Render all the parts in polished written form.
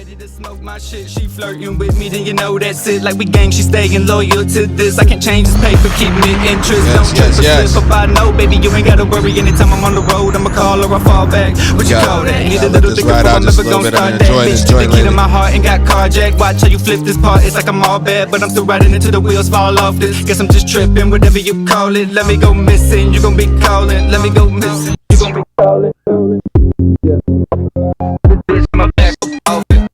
ready to smoke my shit. She flirting with me, then you know that's it. Like we gang, she staying loyal to this. I can't change this paper, keep me interest. Don't trip or slip up, I know, baby, you ain't gotta worry. Anytime I'm on the road, I'ma call her, I fall back. What you call that? Need a little thicker, but I'm never gonna start that. Bitch, took the key to my heart and got carjacked. Watch how you flip this part, it's like I'm all bad, but I'm still riding until the wheels fall off this. Guess I'm just tripping, whatever you call it. Let me go missing, you gon' be calling. Let me go missing, you gon' be calling. Yeah.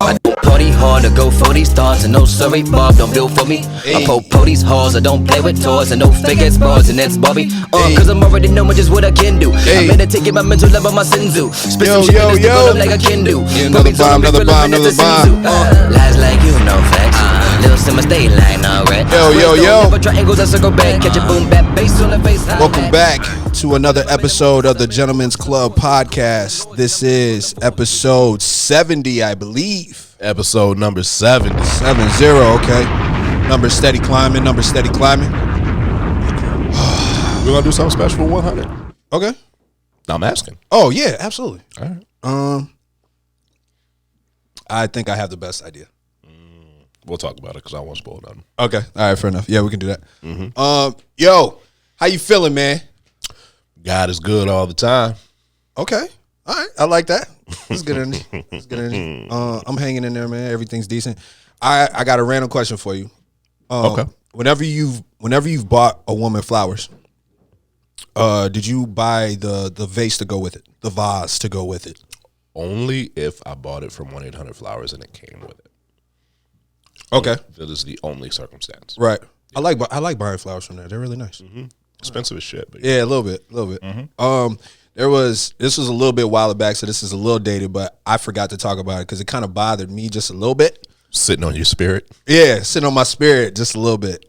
I party hard to go for these stars and no sorry, Bob don't build for me. I po these halls, I don't play with toys and no fake ass bars and that's Bobby. Cause I'm already knowing just what I can do. I'm meditating my mental level, my senzu. Spit some shit in this go like I can do. Another bomb. Lies like you know facts. Little simmer stay line, alright. Yo. Triangles I circle back, catch a boom back bass on the face. Welcome back to another episode of the Gentlemen's Club podcast. This is episode 70, I believe. Episode number 70. 70, okay. Number steady climbing. We're gonna do something special for 100. Okay. I'm asking. Oh yeah, absolutely. All right. I think I have the best idea. We'll talk about it because I won't spoil nothing. Okay. All right, fair enough. Yeah, we can do that. Yo, how you feeling, man? God is good all the time. Okay. All right. I like that. It's good energy. I'm hanging in there, man. Everything's decent. I got a random question for you. Okay. Whenever you've bought a woman flowers, did you buy the vase to go with it? The vase to go with it? Only if I bought it from 1-800-Flowers and it came with it. Okay. That is the only circumstance. Right. I like buying flowers from there. They're really nice. Mm-hmm. Expensive as shit. But yeah, a little bit. Mm-hmm. This was a little bit while back, so this is a little dated, but I forgot to talk about it because it kind of bothered me just a little bit. Sitting on your spirit? Yeah, sitting on my spirit just a little bit.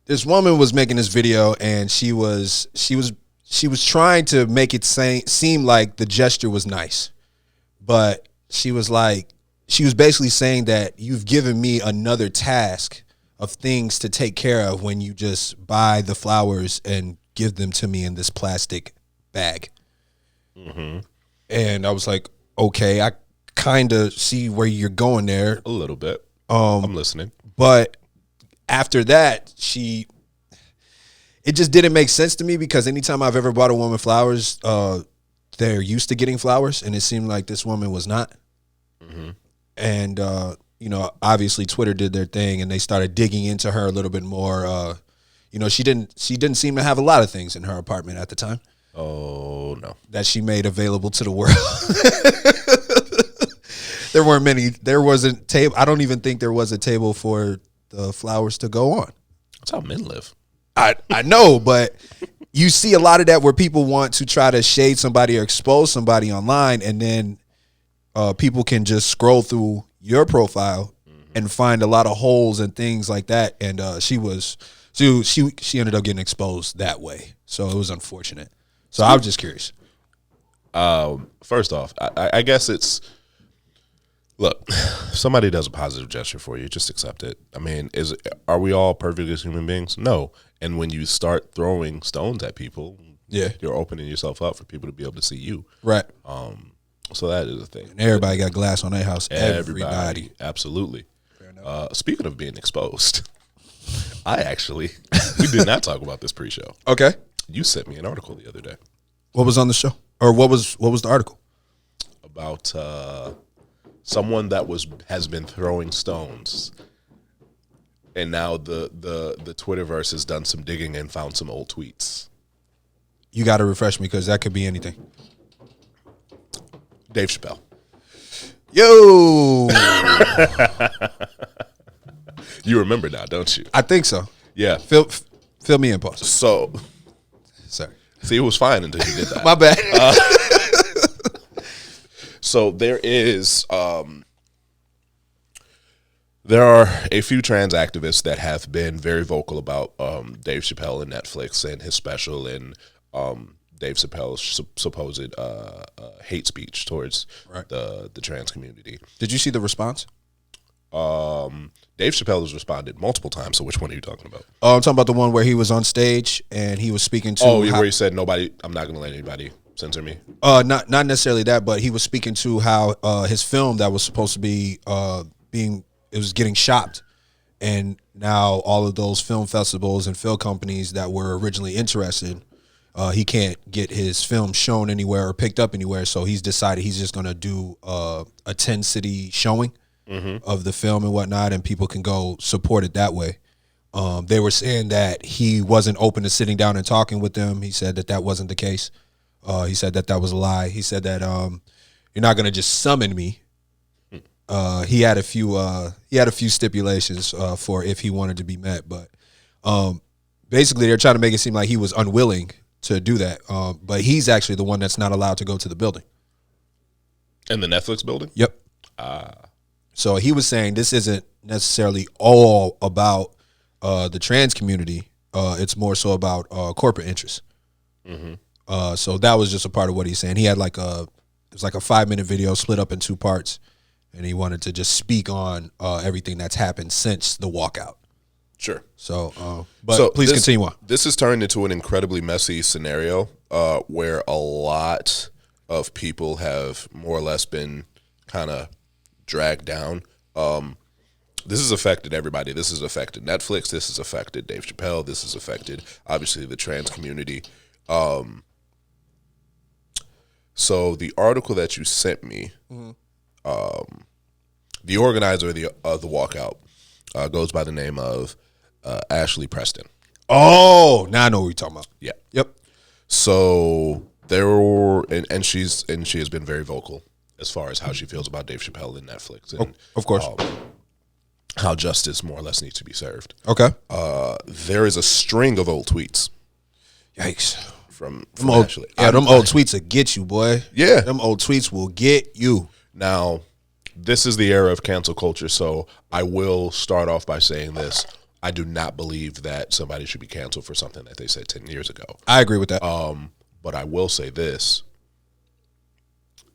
This woman was making this video and she was trying to make it seem like the gesture was nice. But she was basically saying that you've given me another task of things to take care of when you just buy the flowers and give them to me in this plastic bag. Mm-hmm. And I was like, okay, I kind of see where you're going there. A little bit. I'm listening. But after that, it just didn't make sense to me because anytime I've ever bought a woman flowers, they're used to getting flowers, and it seemed like this woman was not. Mm-hmm. And obviously Twitter did their thing, and they started digging into her a little bit more. She didn't seem to have a lot of things in her apartment at the time. Oh no, that she made available to the world. There weren't many. There wasn't table. I don't even think there was a table for the flowers to go on. That's how men live. I know, but you see a lot of that where people want to try to shade somebody or expose somebody online, and then people can just scroll through your profile and find a lot of holes and things like that. And she ended up getting exposed that way, so it was unfortunate. So I was just curious. First off, I guess it's. Look, somebody does a positive gesture for you, just accept it. I mean, are we all perfect as human beings? No. And when you start throwing stones at people, you're opening yourself up for people to be able to see you. Right. So that is a thing. And everybody got glass on their house. Everybody. Absolutely. Speaking of being exposed, we did not talk about this pre-show. Okay. You sent me an article the other day. What was on the show? Or what was the article? About someone that has been throwing stones, and now the Twitterverse has done some digging and found some old tweets. You got to refresh me because that could be anything. Dave Chappelle. Yo. You remember now, don't you? I think so. Yeah. Fill me in, boss. So, sorry. See, it was fine until you did that. My bad. So there are a few trans activists that have been very vocal about Dave Chappelle and Netflix and his special and Dave Chappelle's supposed hate speech towards the trans community. Did you see the response? Dave Chappelle has responded multiple times. So which one are you talking about? Oh, I'm talking about the one where he was on stage and he was speaking to. Where he said I'm not going to let anybody Censor me. Not necessarily that, but he was speaking to how his film that was supposed to be it was getting shopped, and now all of those film festivals and film companies that were originally interested, he can't get his film shown anywhere or picked up anywhere. So he's decided he's just gonna do a 10-city showing of the film and whatnot, and people can go support it that way. They were saying that he wasn't open to sitting down and talking with them. He said that wasn't the case. He said that was a lie. He said that you're not gonna just summon me. He had a few stipulations for if he wanted to be met, but basically they're trying to make it seem like he was unwilling to do that. But he's actually the one that's not allowed to go to the building. In the Netflix building? Yep. So he was saying this isn't necessarily all about the trans community. It's more so about corporate interests. So that was just a part of what he's saying. He had it was like a 5-minute video split up in 2 parts, and he wanted to just speak on everything that's happened since the walkout. Sure. So, please continue on. This has turned into an incredibly messy scenario where a lot of people have more or less been kind of dragged down. This has affected everybody. This has affected Netflix. This has affected Dave Chappelle. This has affected, obviously, the trans community. So the article that you sent me, the organizer of the walkout goes by the name of Ashley Preston. Oh, now I know what you're talking about. Yeah. Yep. So there were, and she has been very vocal as far as how she feels about Dave Chappelle and Netflix, and Of course. how justice more or less needs to be served. Okay. There is a string of old tweets Yikes. from Them Ashley. old tweets will get you, boy. Yeah. Them old tweets will get you. Now, this is the era of cancel culture, so I will start off by saying this. I do not believe that somebody should be canceled for something that they said 10 years ago. I agree with that. But I will say this.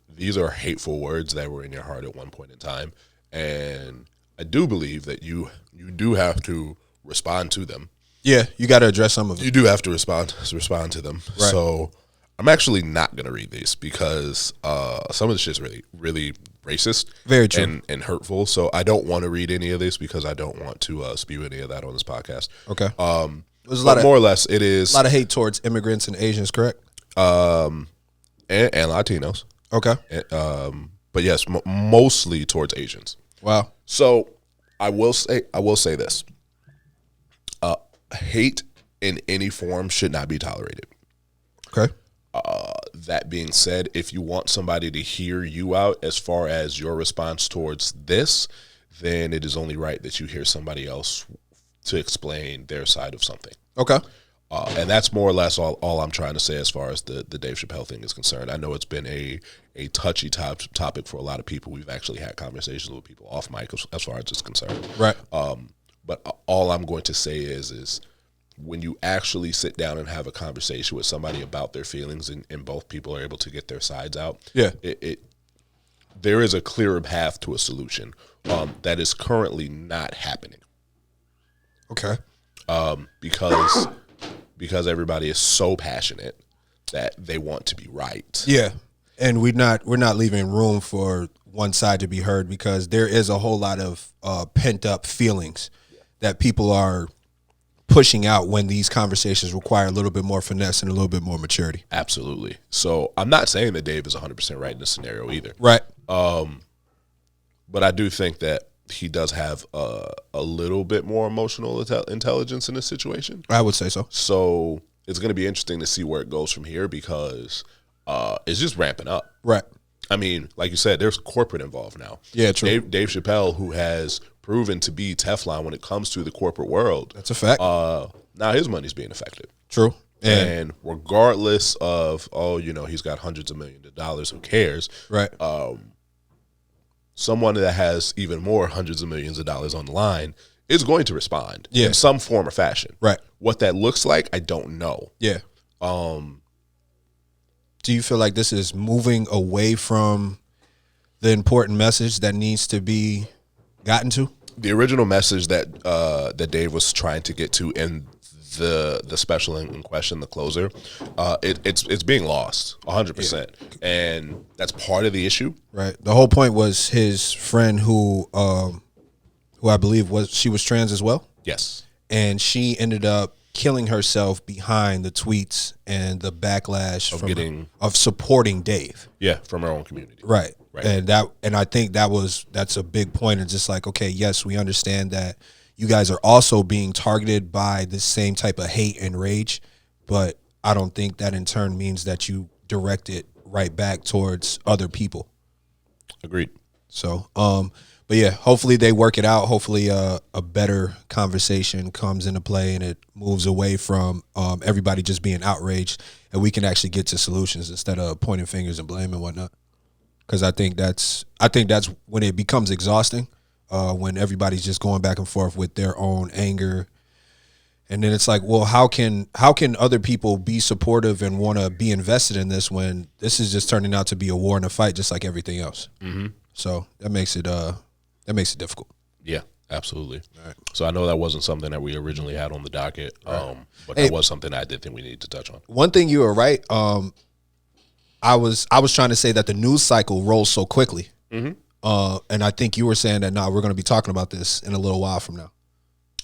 These are hateful words that were in your heart at one point in time. And I do believe that you do have to respond to them. Yeah, you got to address some of it. You do have to respond to them. Right. So I'm actually not going to read these because some of the shit's really, really racist. Very true. And hurtful. So I don't want to read any of this because I don't want to spew any of that on this podcast. Okay. There's But more or less, it is a lot of hate towards immigrants and Asians, correct? and Latinos. Okay. But yes, mostly towards Asians. Wow. So I will say this: hate in any form should not be tolerated. Okay. That being said, if you want somebody to hear you out as far as your response towards this, then it is only right that you hear somebody else to explain their side of something. Okay. And that's more or less all I'm trying to say as far as the Dave Chappelle thing is concerned. I know it's been a touchy topic for a lot of people. We've actually had conversations with people off mic as far as it's concerned. Right. But all I'm going to say is when you actually sit down and have a conversation with somebody about their feelings and both people are able to get their sides out, Yeah. There is a clearer path to a solution that is currently not happening. Okay. Because everybody is so passionate that they want to be right. Yeah. And we're not leaving room for one side to be heard because there is a whole lot of pent up feelings that people are pushing out when these conversations require a little bit more finesse and a little bit more maturity. Absolutely. So I'm not saying that Dave is 100% right in this scenario either. Right. But I do think that he does have a little bit more emotional intelligence in this situation. I would say so. So it's going to be interesting to see where it goes from here because it's just ramping up. Right. I mean, like you said, there's corporate involved now. Yeah, true. Dave Chappelle, who has proven to be Teflon when it comes to the corporate world. That's a fact. Now his money's being affected. True. And regardless of, he's got hundreds of millions of dollars, who cares? Right. Someone that has even more hundreds of millions of dollars on the line is going to respond Yeah. in some form or fashion. Right. What that looks like, I don't know. Yeah. Do you feel like this is moving away from the important message that needs to be gotten to? The original message that Dave was trying to get to in the special in question, the closer, it's being lost 100%, and that's part of the issue. Right. The whole point was his friend who I believe she was trans as well. Yes. And she ended up killing herself behind the tweets and the backlash of supporting Dave. Yeah, from her own community. Right. Right. And I think that's a big point. It's just like, okay, yes, we understand that you guys are also being targeted by the same type of hate and rage, but I don't think that in turn means that you direct it right back towards other people. Agreed. So, but yeah, hopefully they work it out. Hopefully a better conversation comes into play and it moves away from everybody just being outraged, and we can actually get to solutions instead of pointing fingers and blame and whatnot. Because I think that's when it becomes exhausting, when everybody's just going back and forth with their own anger. And then it's like, well, how can other people be supportive and want to be invested in this when this is just turning out to be a war and a fight, just like everything else? Mm-hmm. So that makes it difficult. Yeah, absolutely. Right. So I know that wasn't something that we originally had on the docket, but that was something I did think we needed to touch on. One thing you were right. I was trying to say that the news cycle rolls so quickly, and I think you were saying that we're going to be talking about this in a little while from now.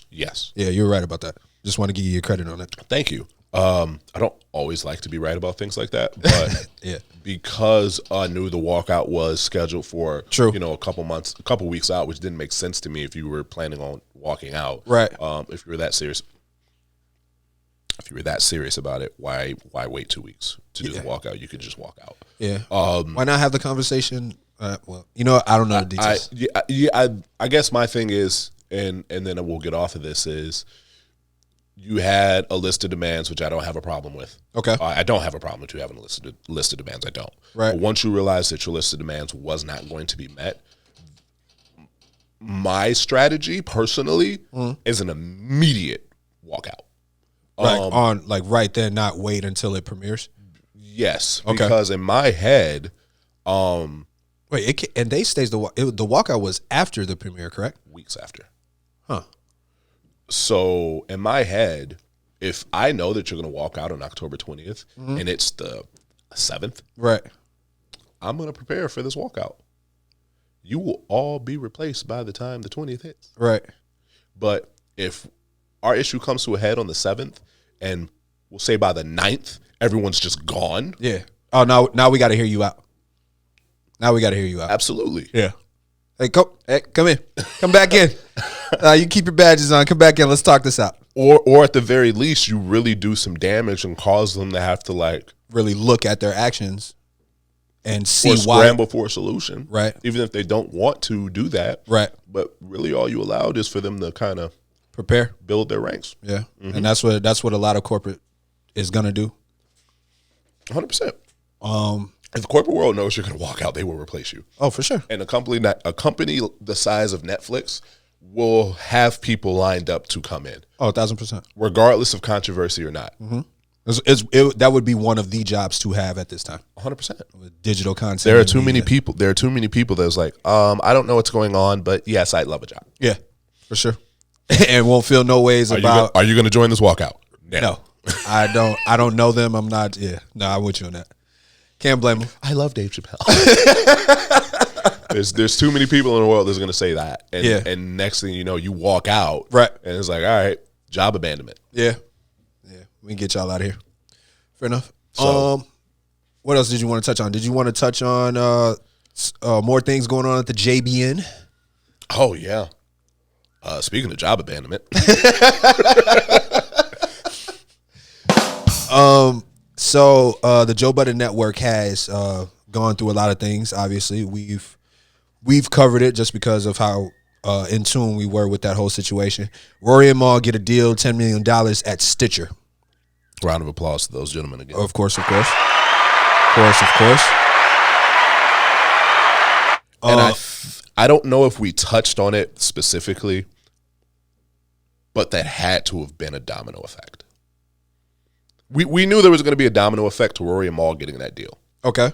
Yes. Yeah, you were right about that. Just want to give you your credit on it. Thank you. I don't always like to be right about things like that, but yeah, because I knew the walkout was scheduled for a couple weeks out, which didn't make sense to me if you were planning on walking out. Right. If you were that serious. If you were that serious about it, why wait 2 weeks to do the walkout? You could just walk out. Yeah. Why not have the conversation? Well, I don't know the details. I guess my thing is, and then we'll get off of this, is you had a list of demands, which I don't have a problem with. Okay. I don't have a problem with you having a list of demands. I don't. Right. But once you realize that your list of demands was not going to be met, my strategy personally is an immediate walkout. Right then, not wait until it premieres. Yes, okay. Because in my head, wait, and they stays the walkout was after the premiere, correct? Weeks after. Huh. So in my head, if I know that you're going to walk out on October 20th and it's the 7th, right, I'm going to prepare for this walkout. You will all be replaced by the time the 20th hits. Right. But if our issue comes to a head on the 7th, and we'll say by the 9th, everyone's just gone. Yeah. Oh, now we got to hear you out. Now we got to hear you out. Absolutely. Yeah. Hey, come in. Come back in. You keep your badges on. Come back in. Let's talk this out. Or at the very least, you really do some damage and cause them to have to really look at their actions and see or why. Scramble for a solution. Right. Even if they don't want to do that. Right. But really all you allowed is for them to kind of prepare, build their ranks. Yeah. And that's what a lot of corporate is going to do. 100%. If the corporate world knows you're going to walk out, they will replace you. Oh, for sure. And a company the size of Netflix will have people lined up to come in. Oh, 1,000%. Regardless of controversy or not. Mm-hmm. That would be one of the jobs to have at this time. 100%. With digital content. There are too many people. There are too many people that's like, I don't know what's going on, but yes, I'd love a job. Yeah, for sure. And won't feel no ways about. Are you going to join this walkout? No, I don't know them. I'm not. Yeah, no, I'm with you on that. Can't blame them. I love Dave Chappelle. There's too many people in the world that's going to say that, and next thing you know, you walk out, right? And it's like, all right, job abandonment. Yeah, we can get y'all out of here. Fair enough. So, what else did you want to touch on? Did you want to touch on more things going on at the JBN? Oh yeah. Speaking of job abandonment. So the Joe Budden Network has gone through a lot of things. Obviously, we've covered it just because of how in tune we were with that whole situation. Rory and Mal get a deal, $10 million at Stitcher. Round of applause to those gentlemen again. Of course. And I don't know if we touched on it specifically, but that had to have been a domino effect. We knew there was going to be a domino effect to Rory and Mal getting that deal. Okay.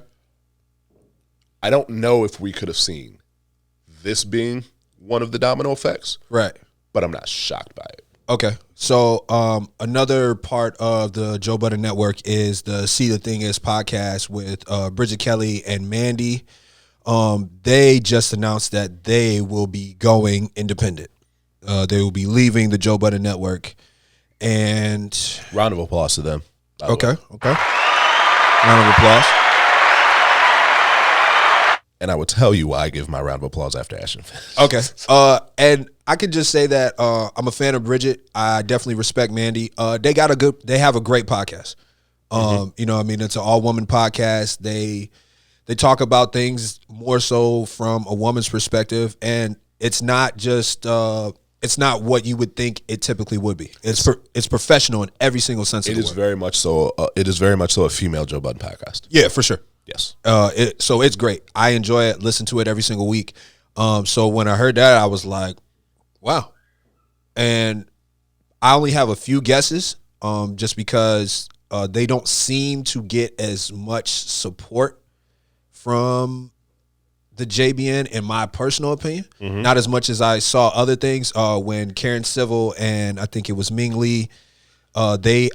I don't know if we could have seen this being one of the domino effects. Right. But I'm not shocked by it. Okay. So another part of the Joe Budden Network is the See the Thing Is podcast with Bridget Kelly and Mandy. They just announced that they will be going independent. They will be leaving the Joe Budden Network. And Round of applause to them. okay. Round of applause. And I will tell you why I give my round of applause after Ashton. Okay. And I can just say that I'm a fan of Bridget. I definitely respect Mandy. They have a great podcast. You know, I mean, it's an all woman podcast. They talk about things more so from a woman's perspective, and it's not just it's not what you would think it typically would be. It's professional in every single sense of the word. It is very much so. It is very much so a female Joe Budden podcast. Yeah, for sure. Yes. So it's great. I enjoy it. Listen to it every single week. So when I heard that, I was like, wow. And I only have a few guesses, just because they don't seem to get as much support from the JBN, in my personal opinion. Not as much as I saw other things. When Karen Civil and I think it was Ming Lee, it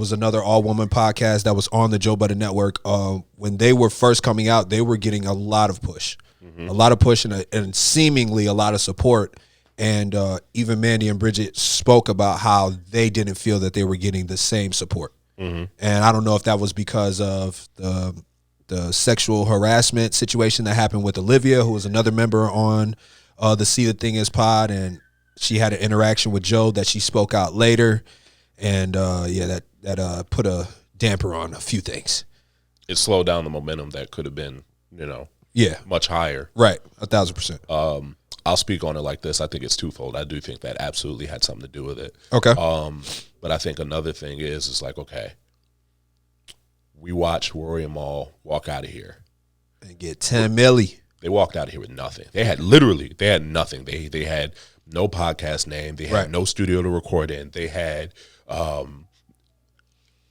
was another all-woman podcast that was on the Joe Budden Network. When they were first coming out, they were getting a lot of push. And seemingly a lot of support. And even Mandy and Bridget spoke about how they didn't feel that they were getting the same support. And I don't know if that was because of the sexual harassment situation that happened with Olivia, who was another member on the See the Thing Is pod, and she had an interaction with Joe that she spoke out later. And that put a damper on a few things. It slowed down the momentum that could have been, much higher. Right, 1,000%. I'll speak on it like this. I think it's twofold. I do think that absolutely had something to do with it. Okay. But I think another thing is like, okay, we watched Rory and Mal walk out of here And get 10 milli. They walked out of here with nothing. They had nothing. They had no podcast name. They had no studio to record in. They had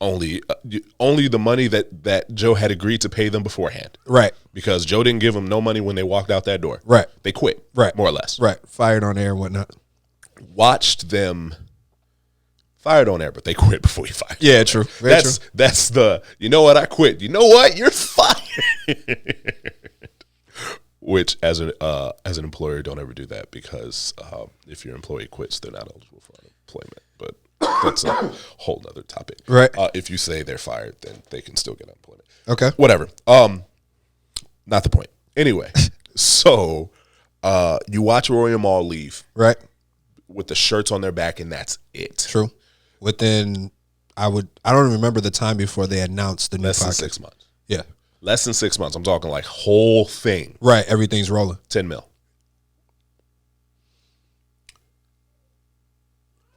only the money that Joe had agreed to pay them beforehand. Right. Because Joe didn't give them no money when they walked out that door. Right. They quit. Right. More or less. Right. Fired on air and whatnot. Watched them fired on air, but they quit before you fired. Yeah, true. Very true. That's the, you know what, I quit. You know what? You're fired. Which as an employer, don't ever do that, because if your employee quits, they're not eligible for unemployment. But that's a whole nother topic. Right. If you say they're fired, then they can still get unemployment. Okay. Whatever. Not the point. Anyway, so you watch Rory and Mal leave. Right. With the shirts on their back, and that's it. True. Within, I don't remember the time before they announced the new podcast. Less than 6 months. Yeah. Less than 6 months. I'm talking like whole thing. Right. Everything's rolling. 10 mil.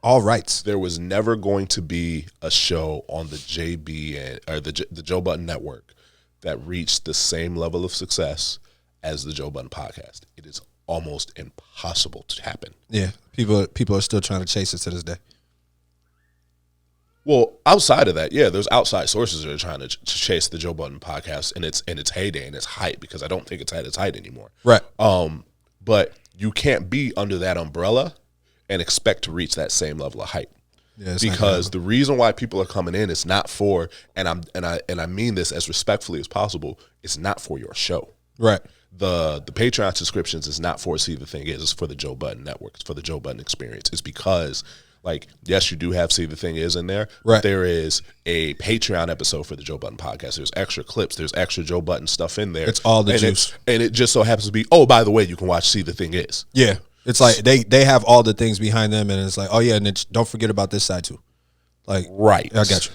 All rights. There was never going to be a show on the the Joe Budden Network that reached the same level of success as the Joe Budden podcast. It is almost impossible to happen. Yeah. People are still trying to chase it to this day. Well, outside of that, yeah, there's outside sources that are trying to chase the Joe Budden podcast in its heyday and its height, because I don't think it's at its height anymore. Right. But you can't be under that umbrella and expect to reach that same level of hype. Yeah, because the reason why people are coming in is not for, and I mean this as respectfully as possible, it's not for your show. Right. The Patreon subscriptions is not for See the Thing Is, it's for the Joe Budden Network. It's for the Joe Budden experience. It's because, like, yes, you do have See the Thing Is in there, right, but there is a Patreon episode for the Joe Budden podcast. There's extra clips. There's extra Joe Budden stuff in there. It's all the juice. And it just so happens to be, oh, by the way, you can watch See the Thing Is. Yeah. It's like they have all the things behind them, and it's like, oh, yeah, and don't forget about this side, too. Like, right. I got you.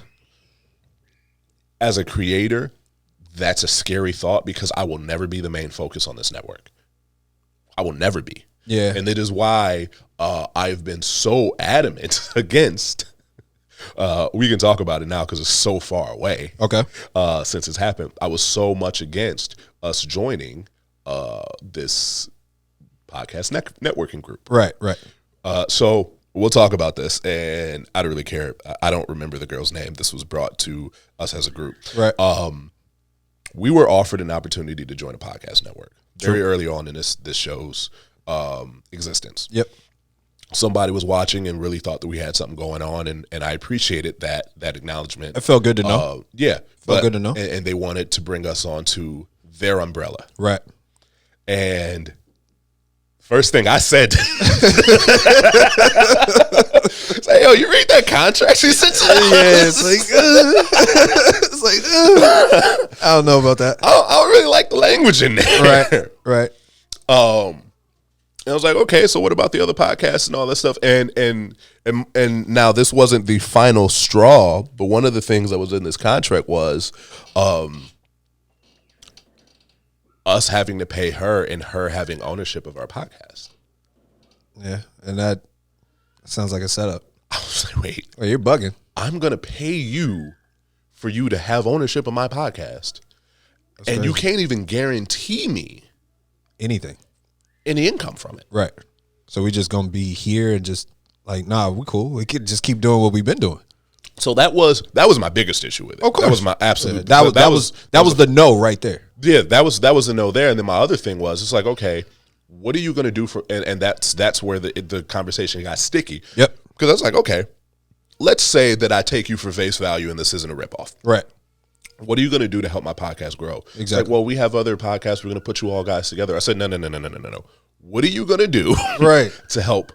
As a creator, that's a scary thought, because I will never be the main focus on this network. I will never be. Yeah. And it is why I've been so adamant against, we can talk about it now because it's so far away. Okay. Since it's happened. I was so much against us joining this podcast networking group. Right. So we'll talk about this, and I don't really care. I don't remember the girl's name. This was brought to us as a group. Right. We were offered an opportunity to join a podcast network very early on in this show's existence. Yep. somebody was watching and really thought that we had something going on, and I appreciated that acknowledgement. It felt good to know. Felt good to know. And they wanted to bring us onto their umbrella. Right. And first thing I said, say, yo, you read that contract? She said, Yeah, it's like, I don't know about that. I don't really like the language in there. Right. And I was like, okay, so what about the other podcasts and all that stuff? And now this wasn't the final straw, but one of the things that was in this contract was us having to pay her and her having ownership of our podcast. Yeah, and that sounds like a setup. I was like, wait, Oh, you're bugging. I'm going to pay you for you to have ownership of my podcast. And you can't even guarantee me Anything. any income from it. Right. So we just gonna be here and just like, nah, we cool. We could just keep doing what we've been doing. So that was my biggest issue with it. Of course. That was my absolute. That was the no right there. Yeah, that was a no there. And then my other thing was, it's like, okay, what are you going to do for? And that's where the conversation got sticky. Yep. Because I was like, okay, let's say that I take you for face value and this isn't a ripoff. Right. What are you going to do to help my podcast grow? Exactly. It's like, well, we have other podcasts. We're going to put you all guys together. I said, no. What are you going to do Right. to help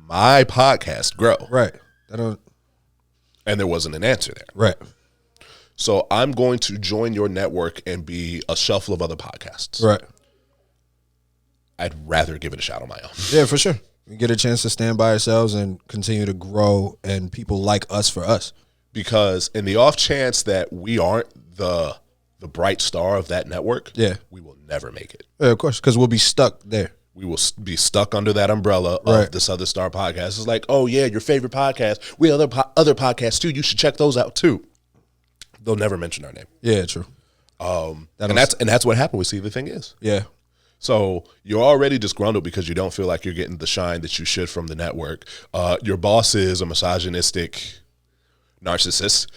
my podcast grow? Right. I don't. And there wasn't an answer there. Right. So I'm going to join your network and be a shuffle of other podcasts. Right. I'd rather give it a shot on my own. Yeah, for sure. We get a chance to stand by ourselves and continue to grow, and people like us for us. Because in the off chance that we aren't the bright star of that network, we will never make it. Yeah, of course, because we'll be stuck there. We will be stuck under that umbrella of this other star podcast. It's like, oh yeah, your favorite podcast. We have other podcasts too. You should check those out too. They'll never mention our name. Yeah, true. And that's what happened with See the Thing Is. Yeah. So you're already disgruntled because you don't feel like you're getting the shine that you should from the network. Your boss is a misogynistic narcissist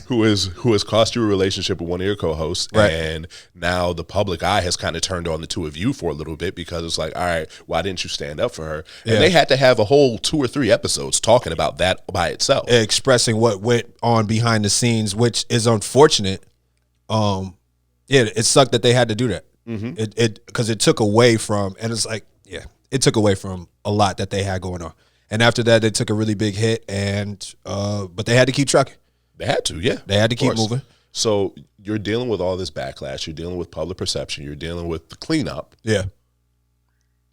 who has cost you a relationship with one of your co-hosts, and now the public eye has kind of turned on the two of you for a little bit because it's like, all right, why didn't you stand up for her? And they had to have a whole 2 or 3 episodes talking about that by itself, Expressing what went on behind the scenes, which is unfortunate. It sucked that they had to do that. It because it took away from, and it's like, it took away from a lot that they had going on. And after that, they took a really big hit, and but they had to keep trucking. They had to, yeah. They had to keep moving. So you're dealing with all this backlash. You're dealing with public perception. You're dealing with the cleanup. Yeah.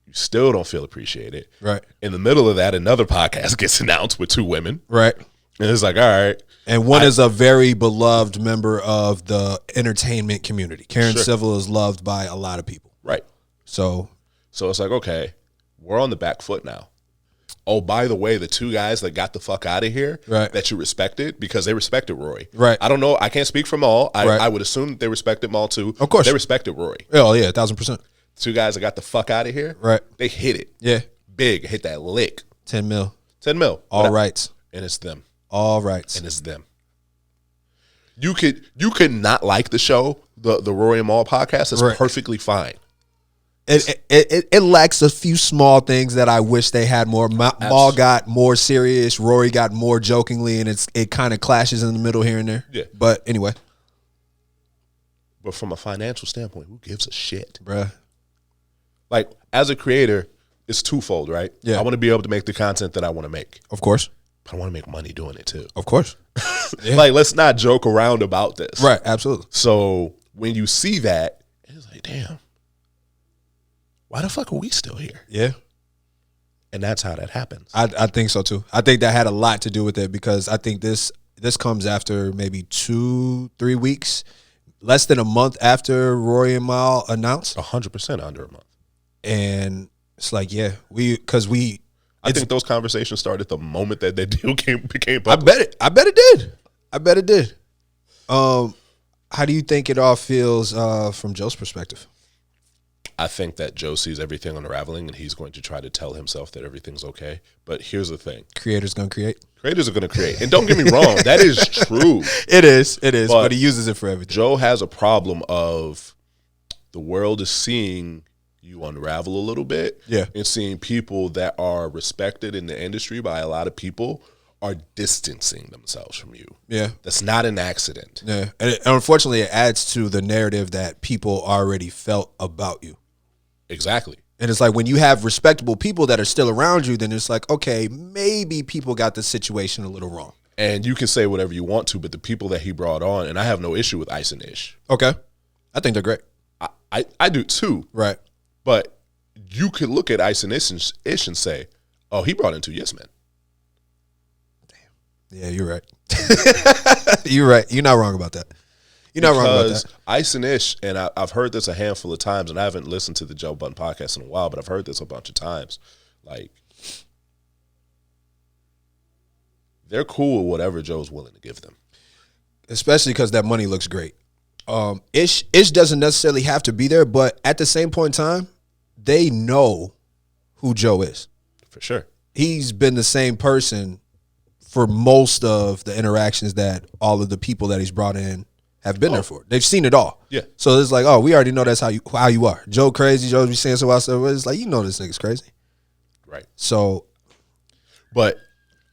You still don't feel appreciated. Right. In the middle of that, another podcast gets announced with 2 women. Right. And it's like, all right. And one is a very beloved member of the entertainment community. Karen Civil is loved by a lot of people. Right. So it's like, okay, we're on the back foot now. Oh, by the way, the 2 guys that got the fuck out of here that you respected, because they respected Rory. Right. I don't know. I can't speak for Maul. I would assume they respected Maul too. Of course. They respected Rory. Oh, yeah, 1,000%. 2 guys that got the fuck out of here. Right. They hit it. Yeah. Big. Hit that lick. 10 mil. 10 mil. All rights. And it's them. All rights. And it's them. You could not like the show, the Rory and Maul podcast. It's perfectly fine. It lacks a few small things that I wish they had more. Maul got more serious. Rory got more jokingly, and it kind of clashes in the middle here and there. Yeah. But anyway. But from a financial standpoint, who gives a shit? Bruh. Like, as a creator, it's twofold, right? Yeah. I want to be able to make the content that I want to make. Of course. But I want to make money doing it too. Of course. Yeah. Like, let's not joke around about this. Right, absolutely. So when you see that, it's like, damn, why the fuck are we still here? Yeah. And that's how that happens. I think so too. I think that had a lot to do with it, because I think this comes after maybe 2-3 weeks, less than a month after Rory and Mal announced. 100% under a month. And it's like, I think those conversations started the moment that deal became public. I bet it did. How do you think it all feels from Joe's perspective? I think that Joe sees everything unraveling, and he's going to try to tell himself that everything's okay. But here's the thing. Creators going to create. Creators are going to create. And don't get me wrong, that is true. It is. But he uses it for everything. Joe has a problem of the world is seeing you unravel a little bit. Yeah. And seeing people that are respected in the industry by a lot of people are distancing themselves from you. Yeah. That's not an accident. Yeah. And unfortunately, it adds to the narrative that people already felt about you. Exactly. And it's like when you have respectable people that are still around you, then it's like, okay, maybe people got the situation a little wrong. And you can say whatever you want to, but the people that he brought on, and I have no issue with Ice and Ish. Okay. I think they're great. I do too. Right. But you could look at Ice and Ish and say, oh, he brought in 2 yes men. Yeah, you're right. You're right. You're not wrong about that. You're not wrong about that. Ice and Ish, and I've heard this a handful of times, and I haven't listened to the Joe Budden podcast in a while, but I've heard this a bunch of times. Like, they're cool with whatever Joe's willing to give them. Especially because that money looks great. Ish doesn't necessarily have to be there, but at the same point in time, they know who Joe is. For sure. He's been the same person for most of the interactions that all of the people that he's brought in have been there for. They've seen it all. Yeah. So it's like, oh, we already know that's how you are. Joe crazy. Joe be saying so wild stuff. It's like, you know this nigga's crazy. Right. So, but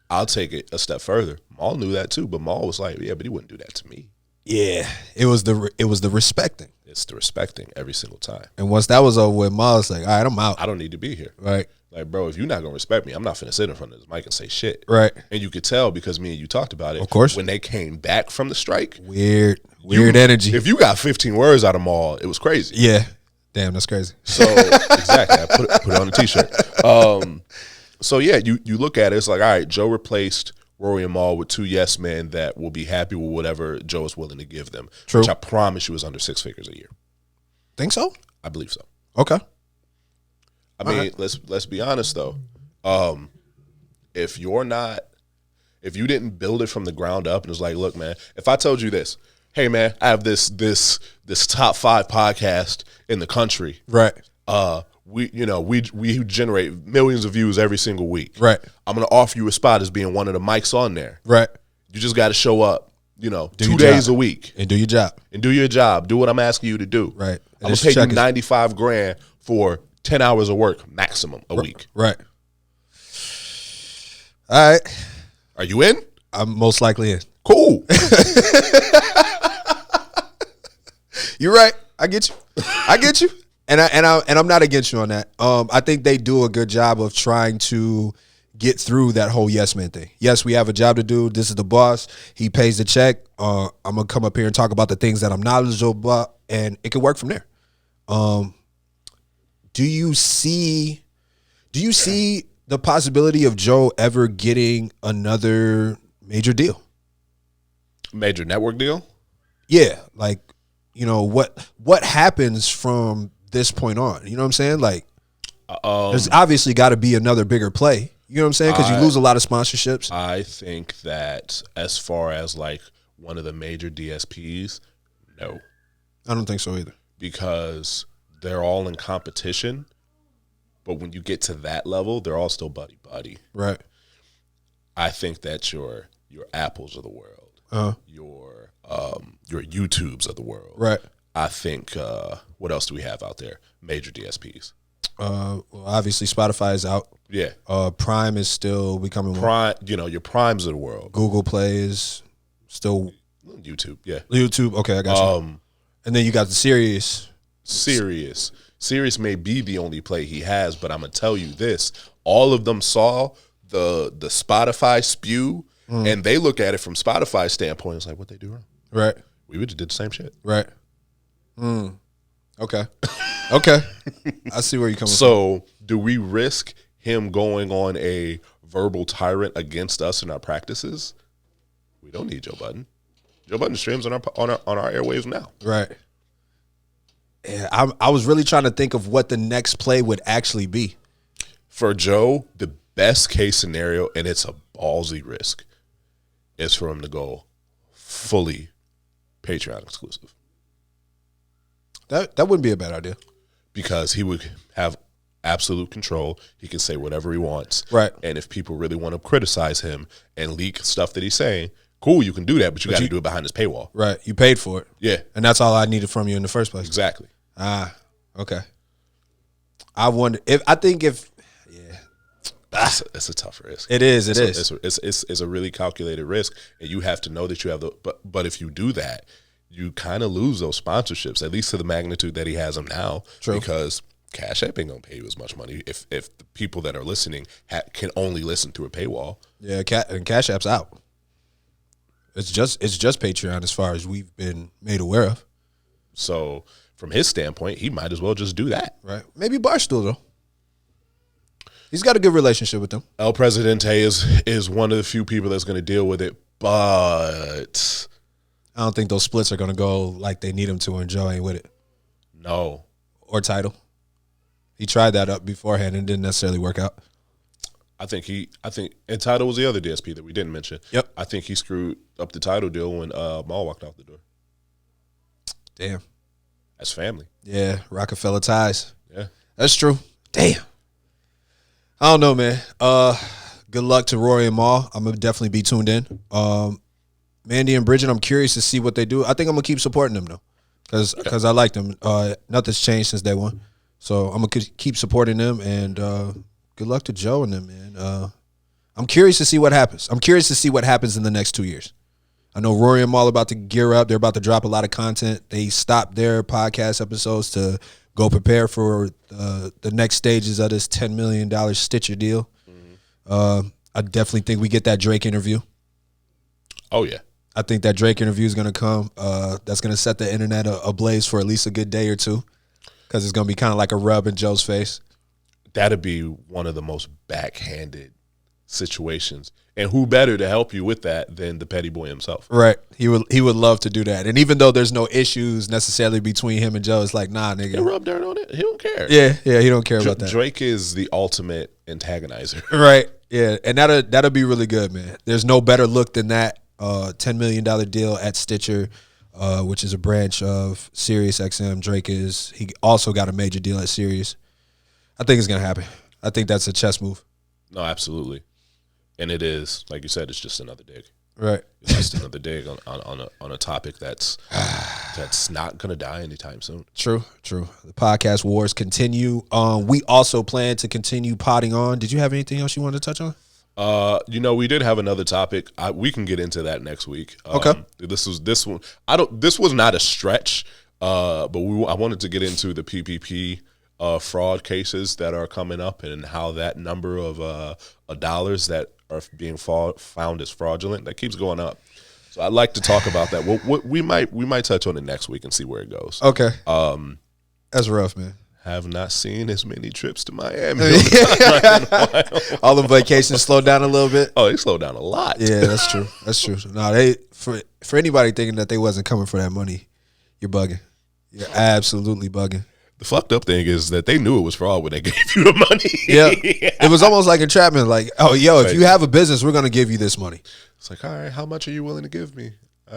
I'll take it a step further. Maul knew that too, but Maul was like, yeah, but he wouldn't do that to me. yeah, it was the respecting. It's the respecting every single time. And once that was over with, Maul was like, all right, I'm out. I don't need to be here. Right. Like, bro, if you're not going to respect me, I'm not finna sit in front of this mic and say shit. Right. And you could tell because me and you talked about it. Of course. When they came back from the strike. Weird energy. If you got 15 words out of Maul, it was crazy. Yeah. Damn, that's crazy. So, exactly. I put it on a t-shirt. So, yeah, you look at it, it's like, all right, Joe replaced Rory and Maul with 2 yes men that will be happy with whatever Joe is willing to give them. True. Which I promise you is under 6 figures a year. Think so? I believe so. Okay. I mean, let's be honest though. If you didn't build it from the ground up and it's like, look, man, if I told you this, hey man, I have this top 5 podcast in the country. Right. We generate millions of views every single week. Right. I'm gonna offer you a spot as being one of the mics on there. Right. You just got to show up. 2 your days job. a week And do your job. and do your job. Do what I'm asking you to do. Right. I'm gonna pay you $95,000 for 10 hours of work maximum a week. Right. All right. Are you in? I'm most likely in. Cool. You're right. I get you. And I'm not against you on that. I think they do a good job of trying to get through that whole yes man thing. Yes, we have a job to do. This is the boss. He pays the check. I'm gonna come up here and talk about the things that I'm knowledgeable about, and it can work from there. Do you see the possibility of Joe ever getting another major deal? Major network deal? Yeah, like, what happens from this point on? You know what I'm saying? Like, there's obviously got to be another bigger play. You know what I'm saying? Because you lose a lot of sponsorships. I think that as far as like one of the major DSPs, no. I don't think so either. Because they're all in competition. But when you get to that level, they're all still buddy-buddy. Right. I think that your Apples of the world, your YouTubes of the world. Right. I think, what else do we have out there? Major DSPs. Well, obviously Spotify is out. Yeah. Prime is still becoming one. Prime, your Primes of the world. Google Play is still YouTube, yeah. YouTube. Okay, I got you. And then you got the Sirius. Sirius may be the only play he has, but I'm gonna tell you this: all of them saw the Spotify spew, and they look at it from Spotify's standpoint. It's like, what they do wrong? Right. We would just did the same shit. Right. Okay. Okay. I see where you're coming from. So, do we risk him going on a verbal tyrant against us in our practices? We don't need Joe Budden. Joe Budden streams on our airwaves now. Right. Yeah, I was really trying to think of what the next play would actually be. For Joe, the best case scenario, and it's a ballsy risk, is for him to go fully Patreon exclusive. That wouldn't be a bad idea. Because he would have absolute control. He can say whatever he wants. Right. And if people really want to criticize him and leak stuff that he's saying, cool, you can do that, but you got to do it behind this paywall. Right. You paid for it. Yeah. And that's all I needed from you in the first place. Exactly. Okay. I wonder if It's a tough risk. it is. It's a really calculated risk, and you have to know that you have the. But if you do that, you kind of lose those sponsorships, at least to the magnitude that he has them now. True. Because Cash App ain't gonna pay you as much money if the people that are listening can only listen through a paywall. Yeah, and Cash App's out. It's just Patreon as far as we've been made aware of. So from his standpoint, he might as well just do that. Right. Maybe Barstool though. He's got a good relationship with them. El Presidente is one of the few people that's going to deal with it, but I don't think those splits are going to go like they need him to, and Joe ain't with it. no. Or Title. He tried that up beforehand and didn't necessarily work out. I think and Title was the other DSP that we didn't mention. Yep. I think he screwed up the Title deal when Maul walked out the door. Damn. That's family. Yeah, Rockefeller ties. Yeah. That's true. Damn. I don't know, man. Good luck to Rory and Maul. I'm gonna definitely be tuned in. Mandy and Bridget, I'm curious to see what they do. I think I'm gonna keep supporting them though, because I like them. Nothing's changed since day one, so I'm gonna keep supporting them. And good luck to Joe and them, man. I'm curious to see what happens. I'm curious to see what happens in the next 2 years. I know Rory and Maul are about to gear up. They're about to drop a lot of content. They stopped their podcast episodes to go prepare for the next stages of this $10 million Stitcher deal. Mm-hmm. I definitely think we get that Drake interview. Oh, yeah. I think that Drake interview is going to come. That's going to set the internet ablaze for at least a good day or two, because it's going to be kind of like a rub in Joe's face. That'd be one of the most backhanded situations. And who better to help you with that than the petty boy himself? Right. He would love to do that. And even though there's no issues necessarily between him and Joe, it's like, nah, nigga. He'll rub dirt on it. He don't care. Yeah, he don't care about that. Drake is the ultimate antagonizer. Right. Yeah. And that'll be really good, man. There's no better look than that. $10 million deal at Stitcher, which is a branch of SiriusXM. Drake he also got a major deal at Sirius. I think it's gonna happen. I think that's a chess move. No, absolutely. And it is, like you said, it's just another dig. Right. It's just another dig on a topic that's not going to die anytime soon. True. The podcast wars continue. We also plan to continue potting on. Did you have anything else you wanted to touch on? We did have another topic. We can get into that next week. Okay. This one. This was not a stretch. But I wanted to get into the PPP fraud cases that are coming up and how that number of dollars that are being found as fraudulent that keeps going up. So I'd like to talk about that. We might touch on it next week and see where it goes. Okay. That's rough, man. Have not seen as many trips to Miami. All the vacations slowed down a little bit. Oh, they slowed down a lot. Yeah, that's true. No, for anybody thinking that they wasn't coming for that money, you're bugging. You're absolutely bugging. The fucked up thing is that they knew it was fraud when they gave you the money. Yeah. It was almost like entrapment. Like, oh, yo, if you have a business, we're going to give you this money. It's like, all right, how much are you willing to give me?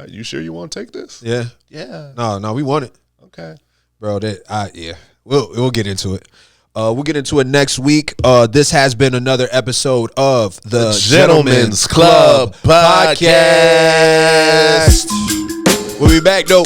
You sure you want to take this? Yeah. Yeah. No, we want it. Okay. Bro, yeah. We'll get into it. We'll get into it next week. This has been another episode of the Gentlemen's Club Podcast. We'll be back, though.